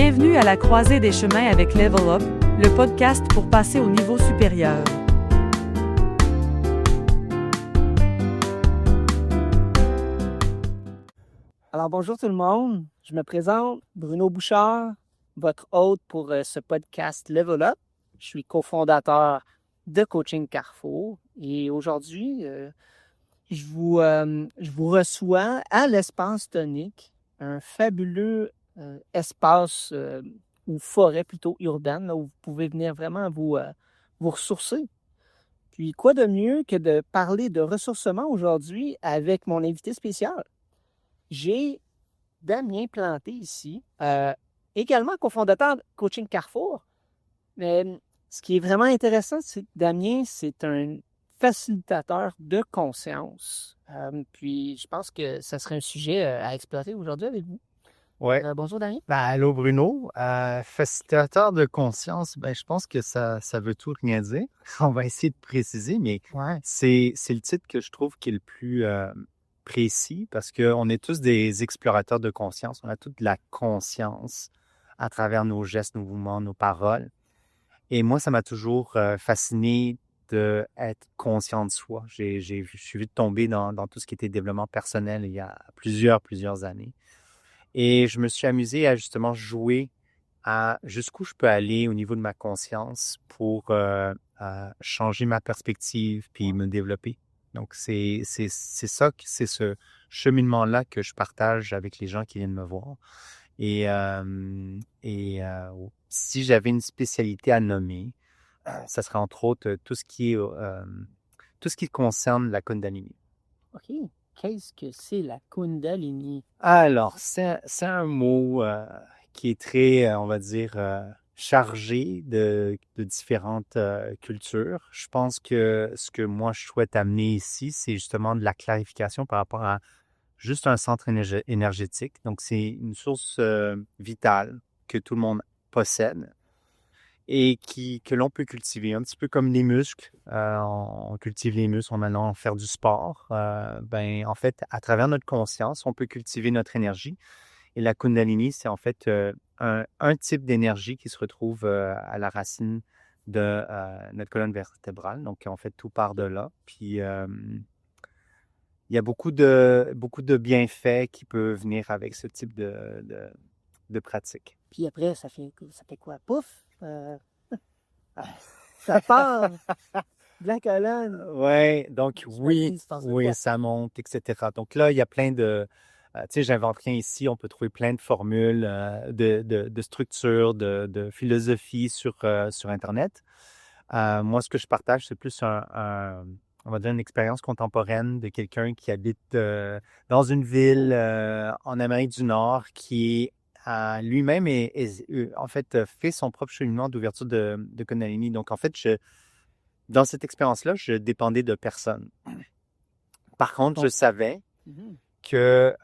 Bienvenue à la croisée des chemins avec Level Up, le podcast pour passer au niveau supérieur. Alors bonjour tout le monde, je me présente Bruno Bouchard, votre hôte pour ce podcast Level Up. Je suis cofondateur de Coaching Carrefour et aujourd'hui, je vous reçois à l'Espace Tonique, un fabuleux espace ou forêt plutôt urbaine, là, où vous pouvez venir vraiment vous ressourcer. Puis quoi de mieux que de parler de ressourcement aujourd'hui avec mon invité spécial? J'ai Damien Planté ici, également cofondateur de Coaching Carrefour. Mais ce qui est vraiment intéressant, c'est que Damien, c'est un facilitateur de conscience. Puis je pense que ça serait un sujet à explorer aujourd'hui avec vous. Ouais. Bonjour Damien. Allô Bruno. Facilitateur de conscience, je pense que ça veut tout rien dire. On va essayer de préciser, mais Ouais. c'est le titre que je trouve qui est le plus précis parce qu'on est tous des explorateurs de conscience. On a toute la conscience à travers nos gestes, nos mouvements, nos paroles. Et moi, ça m'a toujours fasciné d'être conscient de soi. Je suis vite tombé dans tout ce qui était développement personnel il y a plusieurs années. Et je me suis amusé à justement jouer à jusqu'où je peux aller au niveau de ma conscience pour changer ma perspective puis me développer. Donc, c'est ça, c'est ce cheminement-là que je partage avec les gens qui viennent me voir. Et si j'avais une spécialité à nommer, ça serait entre autres tout ce qui concerne la Kundalini. OK. Qu'est-ce que c'est la Kundalini? Alors, c'est un mot qui est très, on va dire, chargé de différentes cultures. Je pense que ce que moi, je souhaite amener ici, c'est justement de la clarification par rapport à juste un centre énergétique. Donc, c'est une source vitale que tout le monde possède et que l'on peut cultiver, un petit peu comme les muscles. On cultive les muscles en allant faire du sport. En fait, à travers notre conscience, on peut cultiver notre énergie. Et la Kundalini, c'est en fait un type d'énergie qui se retrouve à la racine de notre colonne vertébrale. Donc, en fait, tout part de là. Puis, il y a beaucoup de bienfaits qui peuvent venir avec ce type de pratique. Puis après, ça fait quoi? Pouf! Ça part de la colonne. Ouais, donc oui, ça monte, etc. Donc là, il y a plein de... tu sais, j'invente rien ici. On peut trouver plein de formules, de structures, de philosophie sur Internet. Moi, ce que je partage, c'est plus on va dire une expérience contemporaine de quelqu'un qui habite dans une ville en Amérique du Nord qui lui-même en fait fait son propre cheminement d'ouverture de Kundalini. Donc, en fait, dans cette expérience-là, je dépendais de personne. Par contre, je savais que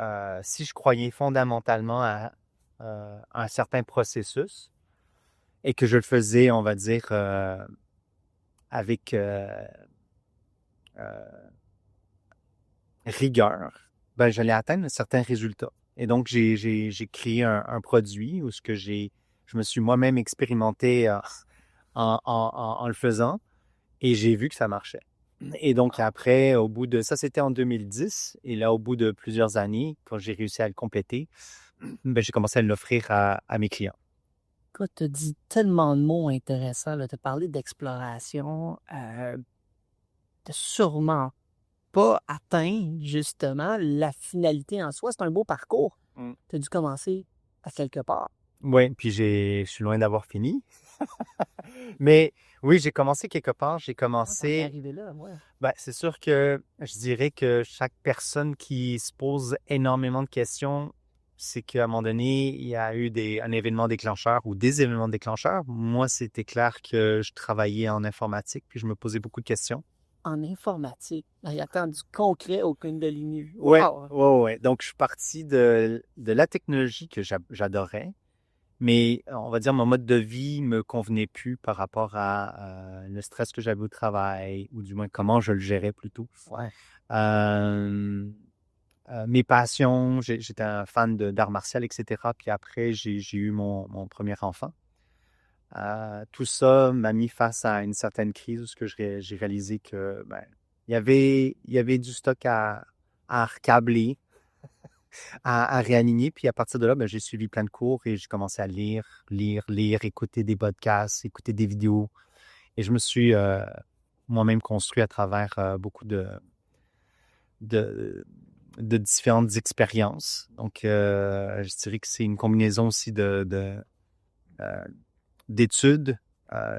si je croyais fondamentalement à un certain processus et que je le faisais, on va dire, avec rigueur, j'allais atteindre un certain résultat. Et donc, j'ai créé un produit où je me suis moi-même expérimenté en le faisant et j'ai vu que ça marchait. Et donc, après, ça, c'était en 2010. Et là, au bout de plusieurs années, quand j'ai réussi à le compléter, j'ai commencé à l'offrir à mes clients. Écoute, tu as dit tellement de mots intéressants. Tu as parlé d'exploration. Tu n'as sûrement pas atteint, justement, la finalité en soi. C'est un beau parcours. Tu as dû commencer à quelque part. Oui, puis je suis loin d'avoir fini. Mais oui, j'ai commencé quelque part. J'ai commencé... arrivé là, ouais. C'est sûr que je dirais que chaque personne qui se pose énormément de questions, c'est qu'à un moment donné, il y a eu un événement déclencheur ou des événements déclencheurs. Moi, c'était clair que je travaillais en informatique, puis je me posais beaucoup de questions. En informatique? Il y a tant du concret au Kundalini. Wow. Ouais. Donc, je suis parti de la technologie que j'adorais. Mais on va dire mon mode de vie me convenait plus par rapport à le stress que j'avais au travail, ou du moins comment je le gérais plutôt. Ouais. mes passions. J'étais un fan d'art martial, etc. Puis après, j'ai eu mon premier enfant. Tout ça m'a mis face à une certaine crise où j'ai réalisé que il y avait du stock à recabler, à réaligner. Puis à partir de là, j'ai suivi plein de cours et j'ai commencé à lire, écouter des podcasts, écouter des vidéos. Et je me suis moi-même construit à travers beaucoup de différentes expériences. Donc, je dirais que c'est une combinaison aussi d'études.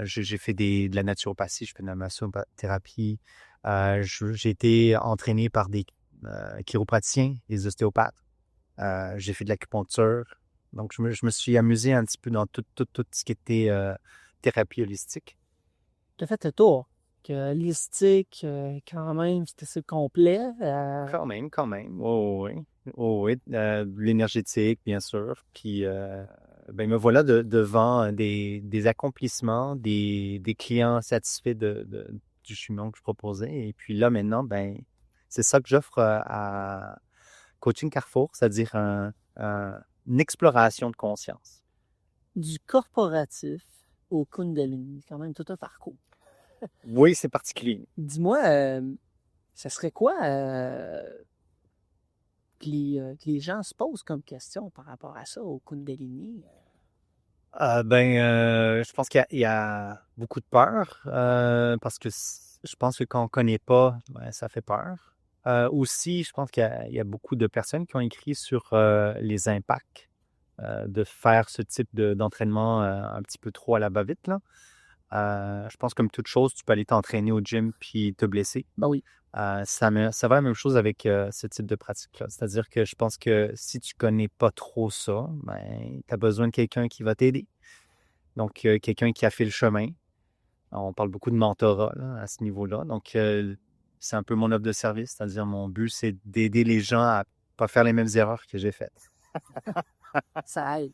J'ai fait de la naturopathie, je fais de la massothérapie. J'ai été entraîné par des chiropraticiens, des ostéopathes. J'ai fait de l'acupuncture. Donc, je me suis amusé un petit peu dans tout ce qui était thérapie holistique. Tu as fait le tour. Que holistique, quand même, c'était assez complet. Quand même. Oh, oui. Oh, oui. L'énergétique, bien sûr. Puis, me voilà devant des accomplissements, des clients satisfaits du chemin que je proposais. Et puis là, maintenant, c'est ça que j'offre à Coaching Carrefour, c'est-à-dire une exploration de conscience. Du corporatif au Kundalini, quand même tout un parcours. Oui, c'est particulier. Dis-moi, ça serait quoi que les gens se posent comme question par rapport à ça, au Kundalini? Je pense qu'il y a beaucoup de peur parce que je pense que quand on ne connaît pas, ça fait peur. Aussi, je pense qu'il y a beaucoup de personnes qui ont écrit sur les impacts de faire ce type d'entraînement un petit peu trop à la va-vite, là. Je pense comme toute chose, tu peux aller t'entraîner au gym puis te blesser. Ben oui. Ça va la même chose avec ce type de pratique-là. C'est-à-dire que je pense que si tu connais pas trop ça, tu as besoin de quelqu'un qui va t'aider. Donc, quelqu'un qui a fait le chemin. On parle beaucoup de mentorat là, à ce niveau-là. Donc, c'est un peu mon offre de service. C'est-à-dire, mon but, c'est d'aider les gens à pas faire les mêmes erreurs que j'ai faites. Ça aide.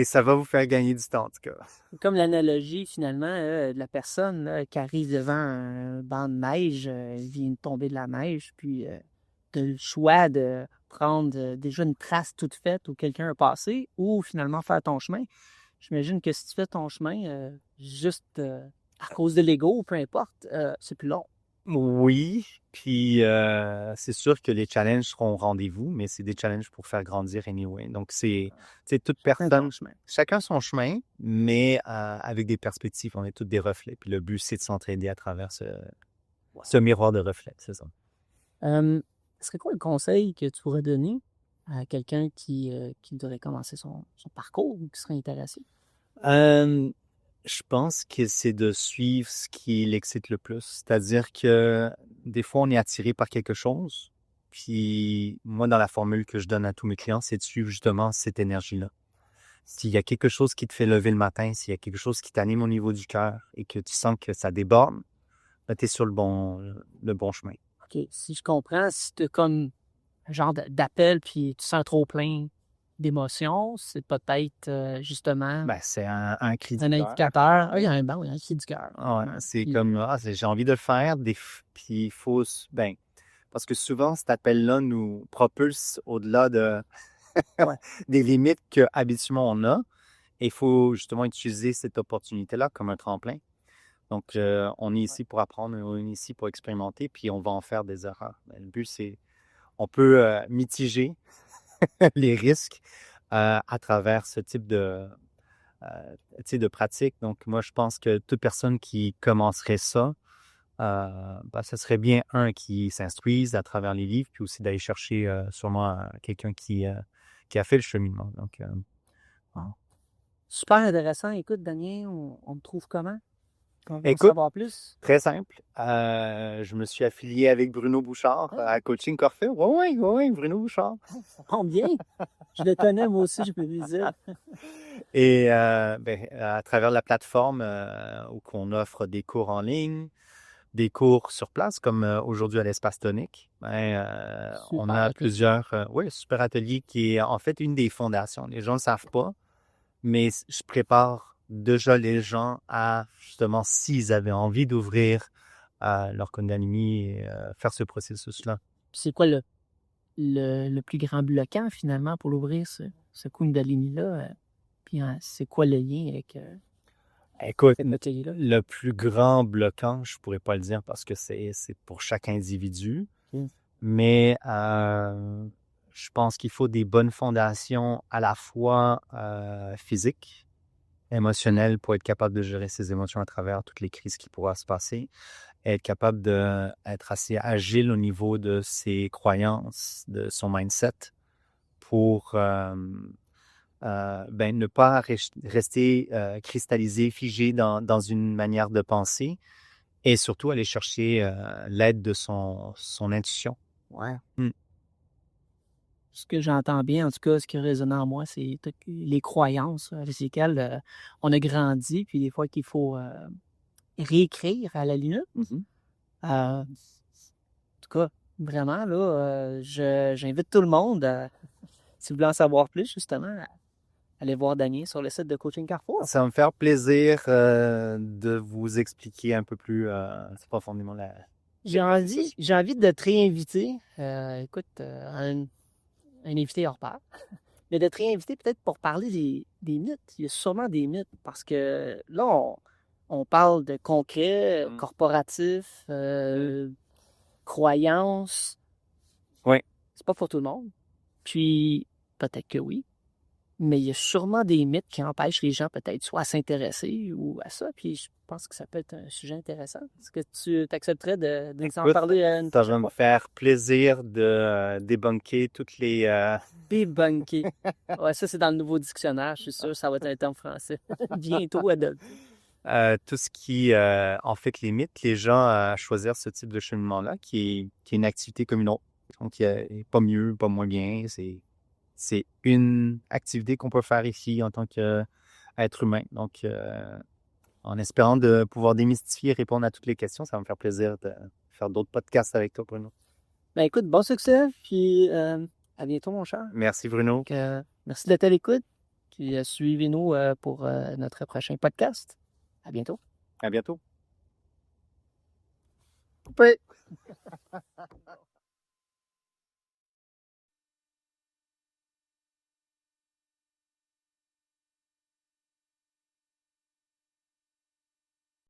Ça va vous faire gagner du temps, en tout cas. Comme l'analogie, finalement, de la personne là, qui arrive devant un banc de neige, vient de tomber de la neige, puis tu as le choix de prendre déjà une trace toute faite où quelqu'un a passé ou finalement faire ton chemin. J'imagine que si tu fais ton chemin juste à cause de l'ego ou peu importe, c'est plus long. Oui, puis c'est sûr que les challenges seront au rendez-vous, mais c'est des challenges pour faire grandir anyway. Donc, c'est toute personne, chacun son chemin, mais avec des perspectives. On est tous des reflets. Puis le but, c'est de s'entraider à travers ce miroir de reflets, c'est ça. Ce serait quoi le conseil que tu pourrais donner à quelqu'un qui devrait commencer son parcours ou qui serait intéressé? Je pense que c'est de suivre ce qui l'excite le plus. C'est-à-dire que des fois, on est attiré par quelque chose. Puis moi, dans la formule que je donne à tous mes clients, c'est de suivre justement cette énergie-là. S'il y a quelque chose qui te fait lever le matin, s'il y a quelque chose qui t'anime au niveau du cœur et que tu sens que ça déborde, tu es sur le bon chemin. OK. Si je comprends, si tu as comme un genre d'appel puis tu sens trop plein d'émotions, c'est peut-être justement C'est un cri du un cœur. indicateur. Ah, il y a un cri du cœur. Ouais, c'est comme, j'ai envie de le faire, puis il faut, parce que souvent, cet appel-là nous propulse au-delà des limites qu'habituellement on a. Et il faut justement utiliser cette opportunité-là comme un tremplin. Donc, on est ici pour apprendre, on est ici pour expérimenter, puis on va en faire des erreurs. Le but, c'est, on peut mitiger les risques à travers ce type de pratique. Donc, moi, je pense que toute personne qui commencerait ça, ça serait bien, qui s'instruise à travers les livres, puis aussi d'aller chercher sûrement quelqu'un qui a fait le cheminement. Donc, Super intéressant. Écoute, Damien, on me trouve comment? On veut en écoute, savoir plus? très simple. Je me suis affilié avec Bruno Bouchard à Coaching Carrefour. Oui, Bruno Bouchard. Ça tombe bien. Je le connais, moi aussi, je peux lui dire. Et à travers la plateforme où on offre des cours en ligne, des cours sur place, comme aujourd'hui à l'Espace Tonique, on a plusieurs super ateliers qui est en fait une des fondations. Les gens ne le savent pas, mais je prépare déjà les gens à, justement, s'ils avaient envie d'ouvrir leur Kundalini et faire ce processus-là. C'est quoi le plus grand bloquant, finalement, pour l'ouvrir, ce Kundalini-là? Puis c'est quoi le lien avec Écoute, cette atelier-là? le plus grand bloquant, je pourrais pas le dire parce que c'est pour chaque individu, mais je pense qu'il faut des bonnes fondations à la fois physiques, émotionnelles pour être capable de gérer ses émotions à travers toutes les crises qui pourraient se passer, et être capable d'être assez agile au niveau de ses croyances, de son mindset pour ne pas rester cristallisé, figé dans une manière de penser et surtout aller chercher l'aide de son intuition. Ouais. Ce que j'entends bien, en tout cas, ce qui résonne en moi, c'est les croyances avec lesquelles on a grandi, puis des fois qu'il faut réécrire à la limite. En tout cas, vraiment, là, j'invite tout le monde, si vous voulez en savoir plus, justement, à aller voir Damien sur le site de Coaching Carrefour. Ça va me faire plaisir de vous expliquer un peu plus profondément la... J'ai envie de te réinviter. Écoute, un invité hors pair. Mais de te réinviter peut-être pour parler des mythes. Il y a sûrement des mythes parce que là, on parle de concret, corporatif, croyances. Oui. C'est pas pour tout le monde. Puis, peut-être que oui. Mais il y a sûrement des mythes qui empêchent les gens peut-être soit à s'intéresser ou à ça. Puis je pense que ça peut être un sujet intéressant. Est-ce que tu t'accepterais de nous en parler à une Ça prochaine va me fois? faire plaisir de débunker toutes les... Débunker. Ouais, ça, c'est dans le nouveau dictionnaire. Je suis sûr que ça va être un terme français. Bientôt adopté. tout ce qui, en fait, limite les gens à choisir ce type de cheminement-là, qui est une activité comme une autre. Donc, il n'y a pas mieux, pas moins bien. C'est une activité qu'on peut faire ici en tant qu'être humain. Donc, en espérant de pouvoir démystifier et répondre à toutes les questions, ça va me faire plaisir de faire d'autres podcasts avec toi, Bruno. Ben écoute, bon succès, puis à bientôt, mon cher. Merci, Bruno. Donc, merci d'être à l'écoute, puis suivez-nous pour notre prochain podcast. À bientôt. À bientôt. Coupé.